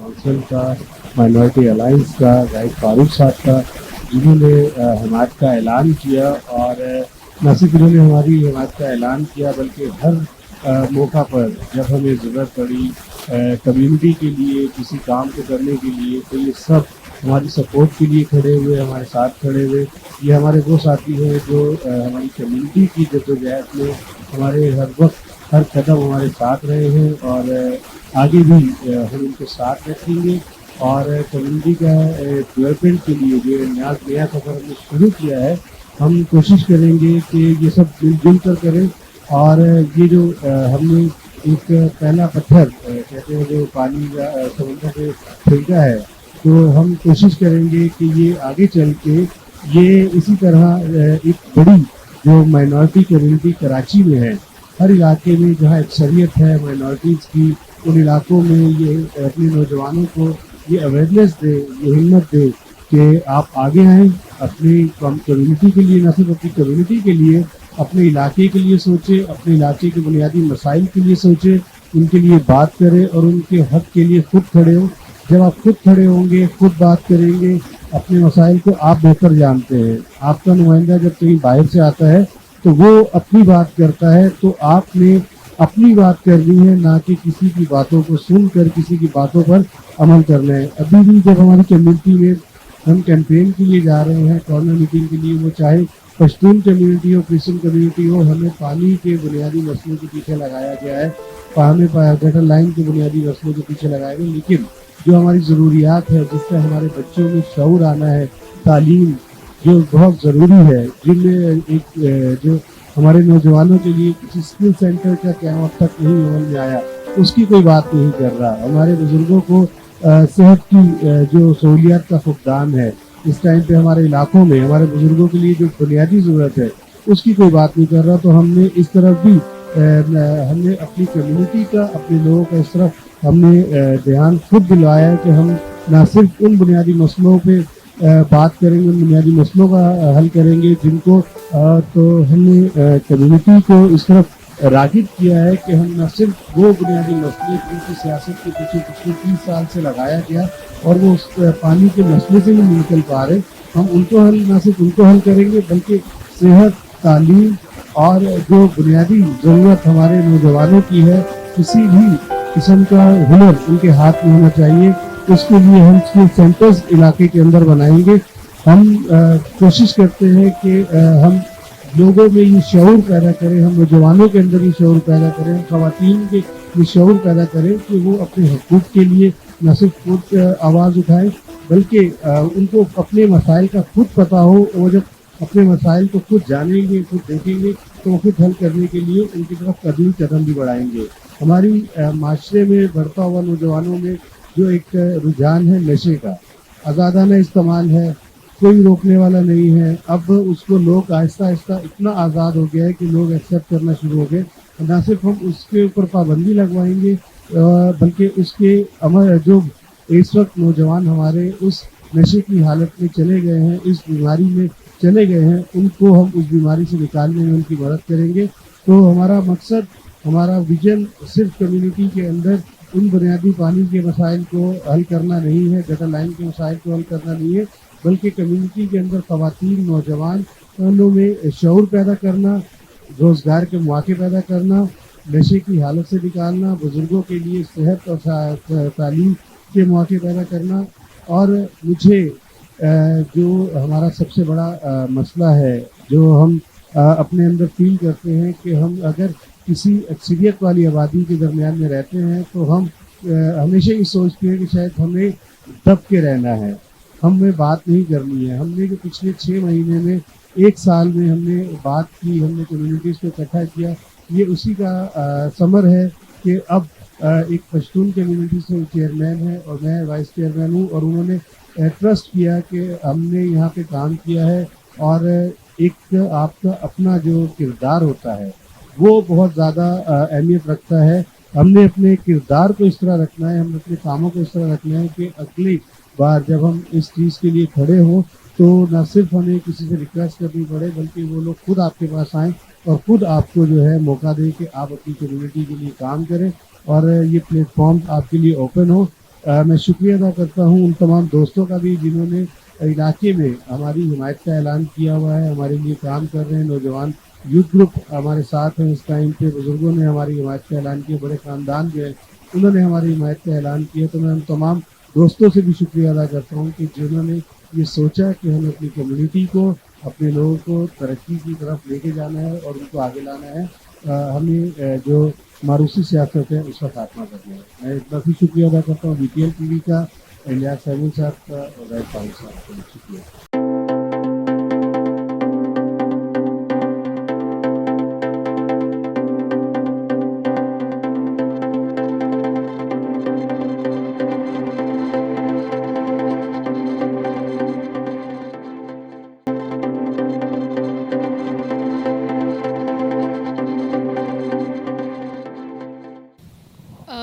Council का, minority alliance का, guide Farooq साहब का, जिन्होंने हिमायत का ऐलान किया। और न सिर्फ इन्होंने हमारी हिमायत का ऐलान किया बल्कि हर मौका पर जब हमें ज़रूरत पड़ी कम्युनिटी के लिए, किसी काम को करने के लिए, तो ये सब हमारी सपोर्ट के लिए खड़े हुए, हमारे साथ खड़े हुए। ये हमारे वो साथी हैं जो हमारी कम्युनिटी की जद्दोजहद में हमारे हर वक्त हर कदम हमारे साथ रहे हैं और आगे भी हम उनके साथ रखेंगे। और कम्युनिटी का डेवलपमेंट के लिए जो नया सफ़र हमने शुरू किया है, हम कोशिश करेंगे कि ये सब मिलजुल कर करें। और ये जो हमने एक पहला पत्थर कहते हैं जो पानी समुद्र से फेंका है, तो हम कोशिश करेंगे कि ये आगे चल के ये इसी तरह एक बड़ी जो माइनॉरिटी कम्युनिटी कराची में है, हर इलाके में जहाँ अक्सरियत है माइनॉरिटीज़ की, उन इलाकों में ये अपने नौजवानों को ये अवेयरनेस दे, ये हिम्मत दे कि आप आगे आएँ, अपनी कम्युनिटी के लिए, न सिर्फ अपनी कम्युनिटी के लिए, अपने इलाके के लिए सोचें, अपने इलाके के बुनियादी मसाइल के लिए सोचें, उनके लिए बात करें और उनके हक़ के लिए खुद खड़े हों। जब आप खुद खड़े होंगे, खुद बात करेंगे, अपने मसाइल को आप बेहतर जानते हैं। आपका नुमाइंदा जब कहीं बाहर से आता है तो वो अपनी बात करता है, तो आपने अपनी बात करनी है, ना कि किसी की बातों को सुनकर किसी की बातों पर अमल करना है। अभी भी जब हमारी कम्युनिटी में हम कैंपेन के लिए जा रहे हैं, कॉर्नर मीटिंग के लिए, वो चाहे पश्तून कम्युनिटी हो, क्रिश्चियन कम्युनिटी हो, हमें पानी के बुनियादी मसलों के पीछे लगाया गया है, हमें गटर लाइन के बुनियादी मसलों के पीछे लगाया गया। लेकिन जो हमारी ज़रूरियात है, जिससे हमारे बच्चों में शऊर आना है, तालीम जो बहुत ज़रूरी है, जिनमें एक जो हमारे नौजवानों के लिए किसी स्किल सेंटर का क्या अब तक नहीं अमल में आया, उसकी कोई बात नहीं कर रहा। हमारे बुज़ुर्गों को सेहत की जो सहूलियात का फुकदान है इस टाइम पे हमारे इलाकों में, हमारे बुज़ुर्गों के लिए जो बुनियादी ज़रूरत है उसकी कोई बात नहीं कर रहा। तो हमने इस तरफ भी हमने अपनी कम्युनिटी का, अपने लोगों का इस तरफ हमने ध्यान खुद दिलवाया है कि हम ना सिर्फ उन बुनियादी मसलों पे बात करेंगे, उन बुनियादी मसलों का हल करेंगे जिनको तो हमने कम्युनिटी को इस तरफ राग़िब किया है कि हम न सिर्फ वो बुनियादी मसले जिनकी सियासत के पीछे पिछले 30 साल से लगाया गया और वो उस पानी के मसले से नहीं निकल पा रहे, हम उनको हल न सिर्फ उनको हल करेंगे बल्कि सेहत, तालीम और जो बुनियादी ज़रूरत हमारे नौजवानों की है, किसी भी किस्म का हुनर उनके हाथ में होना चाहिए, उसके लिए हम स्किल सेंटर्स इलाके के अंदर बनाएंगे। हम कोशिश करते हैं कि हम लोगों में ये शऊर पैदा करें, हम नौजवानों के अंदर ये शऊर पैदा करें, हम ख़वातीन के ये शऊर पैदा करें कि वो अपने हकूक़ के लिए न सिर्फ खुद आवाज़ उठाएं बल्कि उनको अपने मसाइल का खुद पता हो। और जब अपने मसाइल को खुद जानेंगे, खुद देखेंगे, तो वो खुद हल करने के लिए उनकी तरफ कदम भी बढ़ाएंगे। हमारी माशरे में बढ़ता हुआ नौजवानों में जो एक रुझान है नशे का, आज़ादाना इस्तेमाल है, कोई रोकने वाला नहीं है। अब उसको लोग आहिस्ता आहिस्ता इतना आज़ाद हो गया है कि लोग एक्सेप्ट करना शुरू हो गए। न सिर्फ हम उसके ऊपर पाबंदी लगवाएंगे बल्कि उसके अमल जो इस वक्त नौजवान हमारे उस नशे की हालत में चले गए हैं, इस बीमारी में चले गए हैं, उनको हम उस बीमारी से निकालने में उनकी मदद करेंगे। तो हमारा मकसद, हमारा विजन सिर्फ कम्युनिटी के अंदर उन बुनियादी पानी के मसाइल को हल करना नहीं है, गटर लाइन के मसाइल को हल करना नहीं है, बल्कि कम्युनिटी के अंदर ख़वातीन, नौजवान उनों में शऊर पैदा करना, रोज़गार के मौके पैदा करना, नशे की हालत से निकालना, बुज़ुर्गों के लिए सेहत और तालीम के मौके पैदा करना। और मुझे जो हमारा सबसे बड़ा मसला है, जो हम अपने अंदर फील करते हैं कि हम अगर किसी अक्सरियत वाली आबादी के दरमियान में रहते हैं तो हम हमेशा ये सोचते हैं कि शायद हमें दब के रहना है, हमें बात नहीं करनी है। हमने जो पिछले 6 महीने में, 1 साल में हमने बात की, हमने कम्युनिटीज़ को इकट्ठा किया, ये उसी का समर है कि अब एक पश्तून कम्युनिटी से चेयरमैन है और मैं वाइस चेयरमैन हूँ, और उन्होंने ट्रस्ट किया कि हमने यहाँ पे काम किया है। और एक आपका अपना जो किरदार होता है वो बहुत ज़्यादा अहमियत रखता है। हमने अपने किरदार को इस तरह रखना है, हमने अपने कामों को इस तरह रखना है कि अगली बार जब हम इस चीज़ के लिए खड़े हों तो न सिर्फ हमें किसी से रिक्वेस्ट करनी पड़े बल्कि वो लोग खुद आपके पास आएँ और ख़ुद आपको जो है मौका दें कि आप अपनी कम्युनिटी के लिए काम करें और ये प्लेटफॉर्म आपके लिए ओपन हो। मैं शुक्रिया अदा करता हूँ उन तमाम दोस्तों का भी जिन्होंने इलाके में हमारी हिमायत का ऐलान किया हुआ है, हमारे लिए काम कर रहे हैं। नौजवान यूथ ग्रुप हमारे साथ हैं इस टाइम पे, बुजुर्गों ने हमारी हिमायत का ऐलान किया, बड़े ख़ानदान जो है उन्होंने हमारी हिमायत का ऐलान किया। तो मैं उन तमाम दोस्तों से भी शुक्रिया अदा करता हूँ कि जिन्होंने ये सोचा कि हमें अपनी कम्युनिटी को, अपने लोगों को तरक्की की तरफ लेके जाना है और उनको आगे लाना है। हमें जो मारूसी सियासत है उसका खात्मा करना है। मैं इतना भी शुक्रिया अदा करता हूँ BTL TV का, इलियास अहमद साहब का और राय फारूक साहब का। शुक्रिया।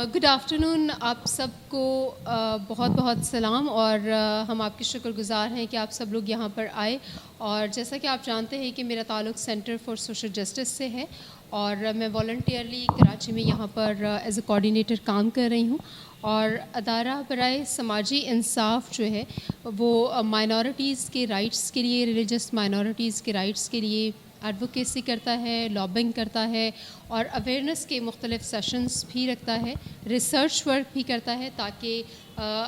Good afternoon. आप सबको बहुत बहुत सलाम और हम आपके शुक्रगुज़ार हैं कि आप सब लोग यहाँ पर आए। और जैसा कि आप जानते हैं कि मेरा ताल्लुक़ सेंटर फॉर सोशल जस्टिस से है और मैं वॉलंटियरली कराची में यहाँ पर एज ए कोऑर्डिनेटर काम कर रही हूँ। और अदारा बराए समाजी इंसाफ जो है वो माइनॉरिटीज़ के राइट्स के लिए, रिलीजियस माइनॉरिटीज़ के राइट्स के लिए एडवोकेसी करता है, लॉबिंग करता है और अवेयरनेस के मुख्तलिफ सेशंस भी रखता है, रिसर्च वर्क भी करता है ताकि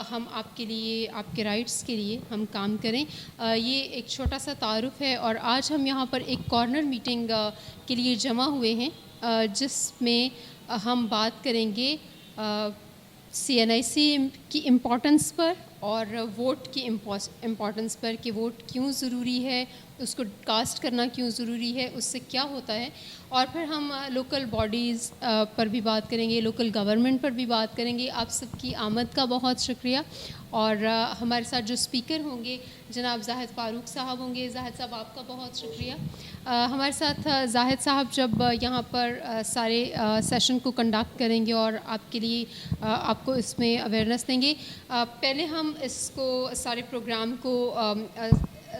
हम आपके लिए, आपके राइट्स के लिए हम काम करें। ये एक छोटा सा तारुफ है और आज हम यहाँ पर एक कॉर्नर मीटिंग के लिए जमा हुए हैं जिसमें हम बात करेंगे CNIC की इम्पोर्टेंस पर और वोट की इम्पोर्टेंस पर कि वोट क्यों ज़रूरी है, उसको कास्ट करना क्यों ज़रूरी है, उससे क्या होता है। और फिर हम लोकल बॉडीज़ पर भी बात करेंगे, लोकल गवर्नमेंट पर भी बात करेंगे। आप सबकी आमद का बहुत शुक्रिया। और हमारे साथ जो स्पीकर होंगे जनाब जाहिद फ़ारूक साहब होंगे। जाहिद साहब आपका बहुत शुक्रिया। हमारे साथ जाहिद साहब जब यहाँ पर सारे सेशन को कंडक्ट करेंगे और आपके लिए आपको इसमें अवेयरनेस देंगे। पहले हम इसको सारे प्रोग्राम को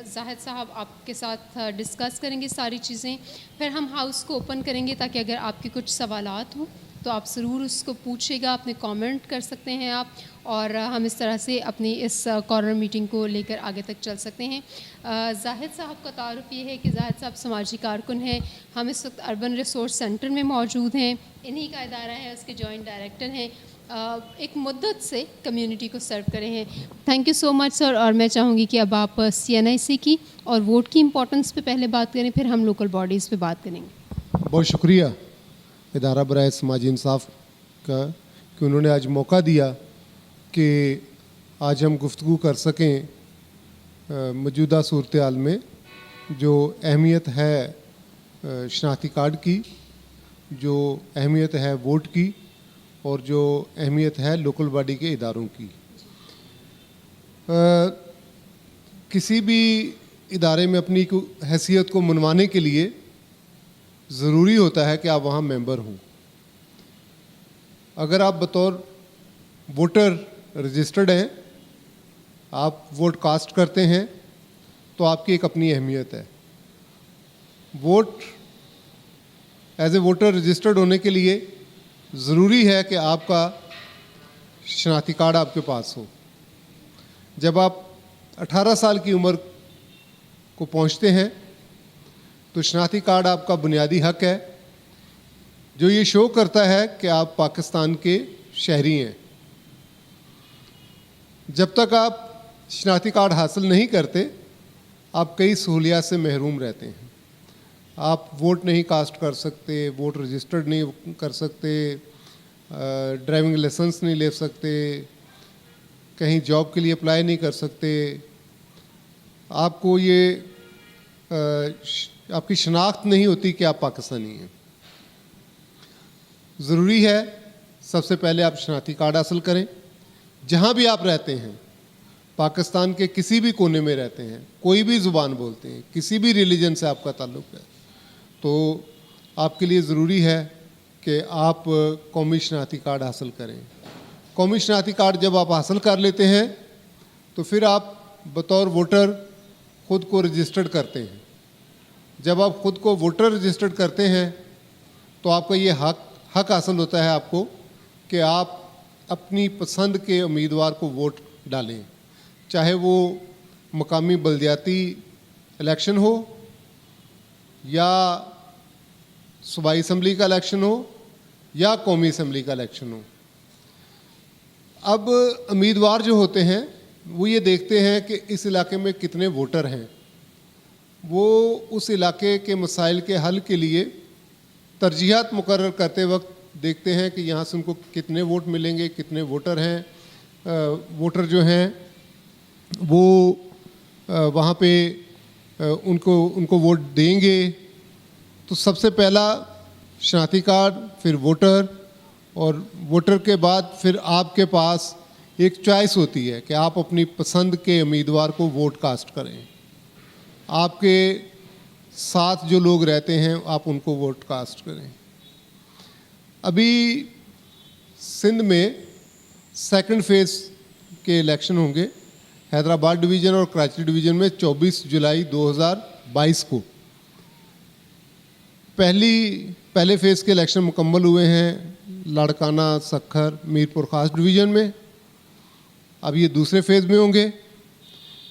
जाहिद साहब आपके साथ डिस्कस करेंगे सारी चीज़ें, फिर हम हाउस को ओपन करेंगे ताकि अगर आपके कुछ सवालात हों तो आप ज़रूर उसको पूछिएगा, अपने कमेंट कर सकते हैं आप, और हम इस तरह से अपनी इस कॉर्नर मीटिंग को लेकर आगे तक चल सकते हैं। जाहिद साहब का तारुफ ये है कि जाहिद साहब समाजी कारकुन हैं। हम इस वक्त अर्बन रिसोर्स सेंटर में मौजूद हैं, इन्हीं का इदारा है, उसके जॉइंट डायरेक्टर हैं। एक मुद्दत से कम्युनिटी को सर्व करे हैं। Thank you so much sir. और मैं चाहूँगी कि अब आप CNIC की और वोट की इम्पोर्टेंस पे पहले बात करें, फिर हम लोकल बॉडीज़ पे बात करेंगे। बहुत शुक्रिया इदारा बराए समाजी इंसाफ का कि उन्होंने आज मौका दिया कि आज हम गुफ्तगू कर सकें मौजूदा सूरत हाल में जो अहमियत है शनाख्ती कार्ड की, जो अहमियत है वोट की और जो अहमियत है लोकल बॉडी के इदारों की। किसी भी इदारे में अपनी हैसियत को मनवाने के लिए ज़रूरी होता है कि आप वहाँ मेंबर हों। अगर आप बतौर वोटर रजिस्टर्ड हैं, आप वोट कास्ट करते हैं, तो आपकी एक अपनी अहमियत है। Vote as a voter registered होने के लिए ज़रूरी है कि आपका शनाख्ती कार्ड आपके पास हो। जब आप 18 साल की उम्र को पहुंचते हैं तो शनाख्ती कार्ड आपका बुनियादी हक है जो ये शो करता है कि आप पाकिस्तान के शहरी हैं। जब तक आप शनाख्ती कार्ड हासिल नहीं करते, आप कई सहूलियात से महरूम रहते हैं। आप वोट नहीं कास्ट कर सकते, वोट रजिस्टर्ड नहीं कर सकते, ड्राइविंग लाइसेंस नहीं ले सकते, कहीं जॉब के लिए अप्लाई नहीं कर सकते। आपको ये आपकी शनाख्त नहीं होती कि आप पाकिस्तानी हैं। ज़रूरी है सबसे पहले आप शनाख्ती कार्ड हासिल करें। जहाँ भी आप रहते हैं, पाकिस्तान के किसी भी कोने में रहते हैं, कोई भी ज़ुबान बोलते हैं, किसी भी रिलीजन से आपका ताल्लुक़ है, तो आपके लिए ज़रूरी है कि आप कौमी शनाख्ती कार्ड हासिल करें। कौमी शनाख्ती कार्ड जब आप हासिल कर लेते हैं तो फिर आप बतौर वोटर ख़ुद को रजिस्टर्ड करते हैं। जब आप ख़ुद को वोटर रजिस्टर्ड करते हैं तो आपका ये हक हासिल होता है आपको कि आप اپنی پسند کے امیدوار کو ووٹ ڈالیں، چاہے وہ مقامی بلدیاتی الیکشن ہو یا صوبائی اسمبلی کا الیکشن ہو یا قومی اسمبلی کا الیکشن ہو۔ اب امیدوار جو ہوتے ہیں وہ یہ دیکھتے ہیں کہ اس علاقے میں کتنے ووٹر ہیں، وہ اس علاقے کے مسائل کے حل کے لیے ترجیحات مقرر کرتے وقت دیکھتے ہیں کہ یہاں سے ان کو کتنے ووٹ ملیں گے، کتنے ووٹر ہیں، ووٹر جو ہیں وہ وہاں پہ ان کو ووٹ دیں گے۔ تو سب سے پہلا شناختی کارڈ، پھر ووٹر، اور ووٹر کے بعد پھر آپ کے پاس ایک چوائس ہوتی ہے کہ آپ اپنی پسند کے امیدوار کو ووٹ کاسٹ کریں۔ آپ کے ساتھ جو لوگ رہتے ہیں آپ ان کو ووٹ کاسٹ کریں۔ ابھی سندھ میں سیکنڈ فیز کے الیکشن ہوں گے، حیدرآباد ڈویژن اور کراچی ڈویژن میں 24 جولائی 2022 کو۔ پہلے فیز کے الیکشن مکمل ہوئے ہیں لاڑکانہ، سکھر، میرپور خاص ڈویژن میں۔ اب یہ دوسرے فیز میں ہوں گے۔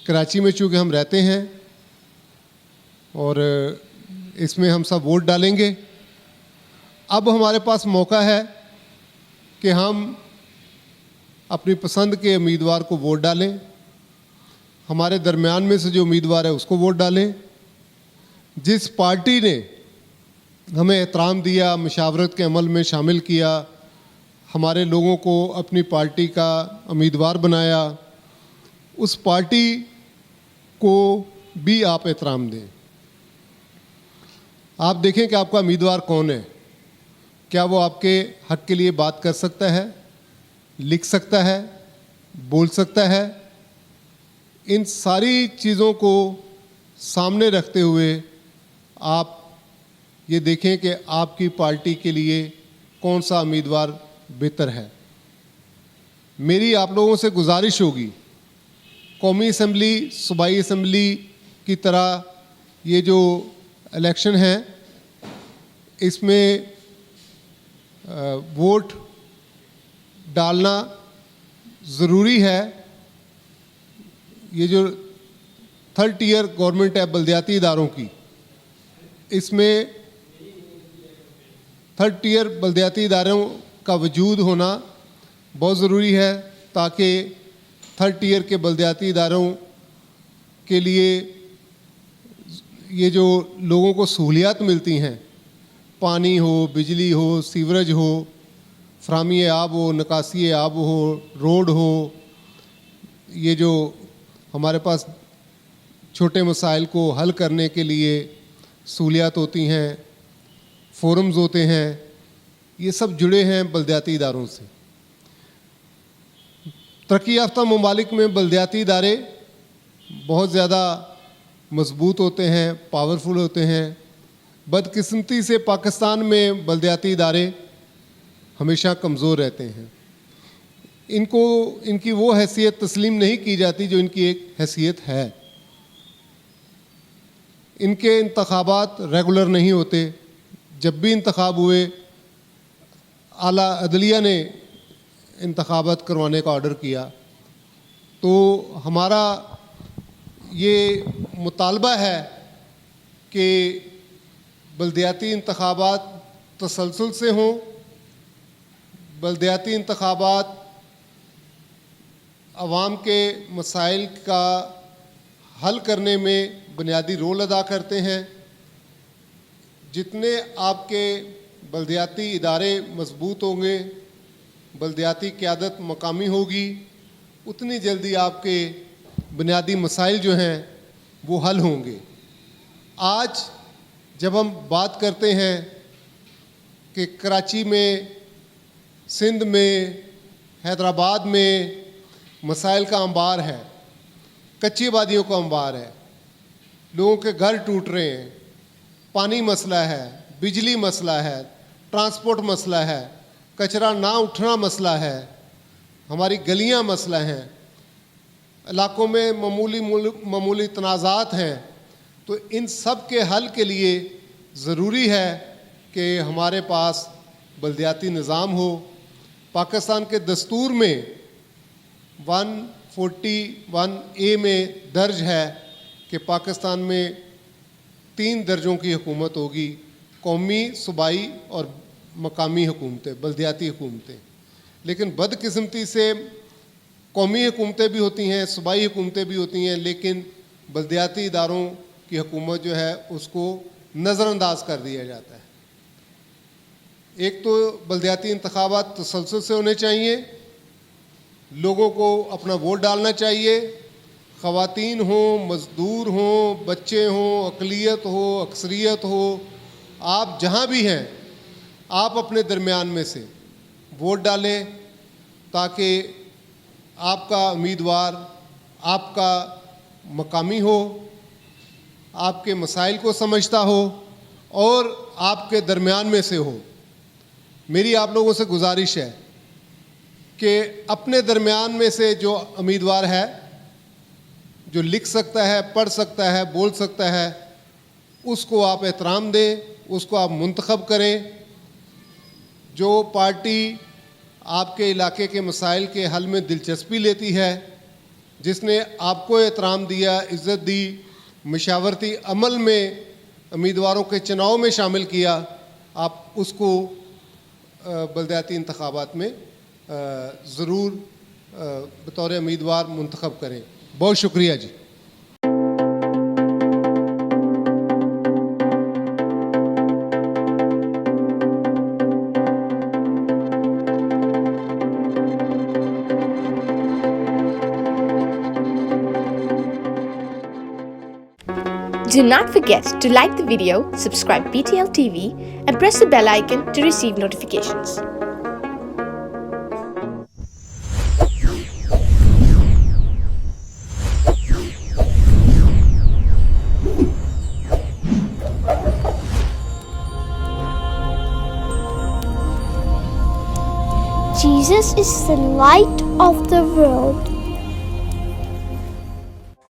کراچی میں چونکہ ہم رہتے ہیں اور اس میں ہم سب ووٹ ڈالیں گے۔ اب ہمارے پاس موقع ہے کہ ہم اپنی پسند کے امیدوار کو ووٹ ڈالیں، ہمارے درمیان میں سے جو امیدوار ہے اس کو ووٹ ڈالیں۔ جس پارٹی نے ہمیں احترام دیا، مشاورت کے عمل میں شامل کیا، ہمارے لوگوں کو اپنی پارٹی کا امیدوار بنایا، اس پارٹی کو بھی آپ احترام دیں۔ آپ دیکھیں کہ آپ کا امیدوار کون ہے، کیا وہ آپ کے حق کے لیے بات کر سکتا ہے، لکھ سکتا ہے، بول سکتا ہے۔ ان ساری چیزوں کو سامنے رکھتے ہوئے آپ یہ دیکھیں کہ آپ کی پارٹی کے لیے کون سا امیدوار بہتر ہے۔ میری آپ لوگوں سے گزارش ہوگی، قومی اسمبلی، صوبائی اسمبلی کی طرح یہ جو الیکشن ہے اس میں ووٹ ڈالنا ضروری ہے۔ یہ جو تھرڈ ٹیئر گورنمنٹ ہے بلدیاتی اداروں کی، اس میں تھرڈ ٹیئر بلدیاتی اداروں کا وجود ہونا بہت ضروری ہے تاکہ تھرڈ ٹیئر کے بلدیاتی اداروں کے لیے یہ جو لوگوں کو سہولیات ملتی ہیں، پانی ہو، بجلی ہو، سیوریج ہو، فراہمی آب ہو، نکاسی آب ہو، روڈ ہو، یہ جو ہمارے پاس چھوٹے مسائل کو حل کرنے کے لیے سہولیات ہوتی ہیں، فورمز ہوتے ہیں، یہ سب جڑے ہیں بلدیاتی اداروں سے۔ ترقی یافتہ ممالک میں بلدیاتی ادارے بہت زیادہ مضبوط ہوتے ہیں، پاورفل ہوتے ہیں۔ بدقسمتی سے پاکستان میں بلدیاتی ادارے ہمیشہ کمزور رہتے ہیں۔ ان کی وہ حیثیت تسلیم نہیں کی جاتی جو ان کی ایک حیثیت ہے۔ ان کے انتخابات ریگولر نہیں ہوتے۔ جب بھی انتخاب ہوئے اعلیٰ عدلیہ نے انتخابات کروانے کا آرڈر کیا، تو ہمارا یہ مطالبہ ہے کہ بلدیاتی انتخابات تسلسل سے ہوں، بلدیاتی انتخابات عوام کے مسائل کا حل کرنے میں بنیادی رول ادا کرتے ہیں۔ جتنے آپ کے بلدیاتی ادارے مضبوط ہوں گے، بلدیاتی قیادت مقامی ہوگی، اتنی جلدی آپ کے بنیادی مسائل جو ہیں وہ حل ہوں گے۔ آج جب ہم بات کرتے ہیں کہ کراچی میں، سندھ میں، حیدرآباد میں مسائل کا انبار ہے، کچی آبادیوں کا انبار ہے، لوگوں کے گھر ٹوٹ رہے ہیں، پانی مسئلہ ہے، بجلی مسئلہ ہے، ٹرانسپورٹ مسئلہ ہے، کچرا نہ اٹھنا مسئلہ ہے، ہماری گلیاں مسئلہ ہیں، علاقوں میں معمولی تنازعات ہیں، تو ان سب کے حل کے لیے ضروری ہے کہ ہمارے پاس بلدیاتی نظام ہو، پاکستان کے دستور میں 141A میں درج ہے کہ پاکستان میں 3 درجوں کی حکومت ہوگی: قومی، صوبائی اور مقامی حکومتیں، بلدیاتی حکومتیں. لیکن بدقسمتی سے قومی حکومتیں بھی ہوتی ہیں، صوبائی حکومتیں بھی ہوتی ہیں، لیکن بلدیاتی اداروں کی حکومت جو ہے اس کو نظر انداز کر دیا جاتا ہے. ایک تو بلدیاتی انتخابات تسلسل سے ہونے چاہیے، لوگوں کو اپنا ووٹ ڈالنا چاہیے، خواتین ہوں، مزدور ہوں، بچے ہوں، اقلیت ہو، اکثریت ہو، آپ جہاں بھی ہیں آپ اپنے درمیان میں سے ووٹ ڈالیں تاکہ آپ کا امیدوار آپ کا مقامی ہو، آپ کے مسائل کو سمجھتا ہو اور آپ کے درمیان میں سے ہو. میری آپ لوگوں سے گزارش ہے کہ اپنے درمیان میں سے جو امیدوار ہے، جو لکھ سکتا ہے، پڑھ سکتا ہے، بول سکتا ہے، اس کو آپ احترام دیں، اس کو آپ منتخب کریں. جو پارٹی آپ کے علاقے کے مسائل کے حل میں دلچسپی لیتی ہے، جس نے آپ کو احترام دیا، عزت دی، مشاورتی عمل میں امیدواروں کے چناؤ میں شامل کیا، آپ اس کو بلدیاتی انتخابات میں ضرور بطور امیدوار منتخب کریں. بہت شکریہ جی. Do not forget to like the video, subscribe PTL TV, and press the bell icon to receive notifications. Jesus is the light of the world.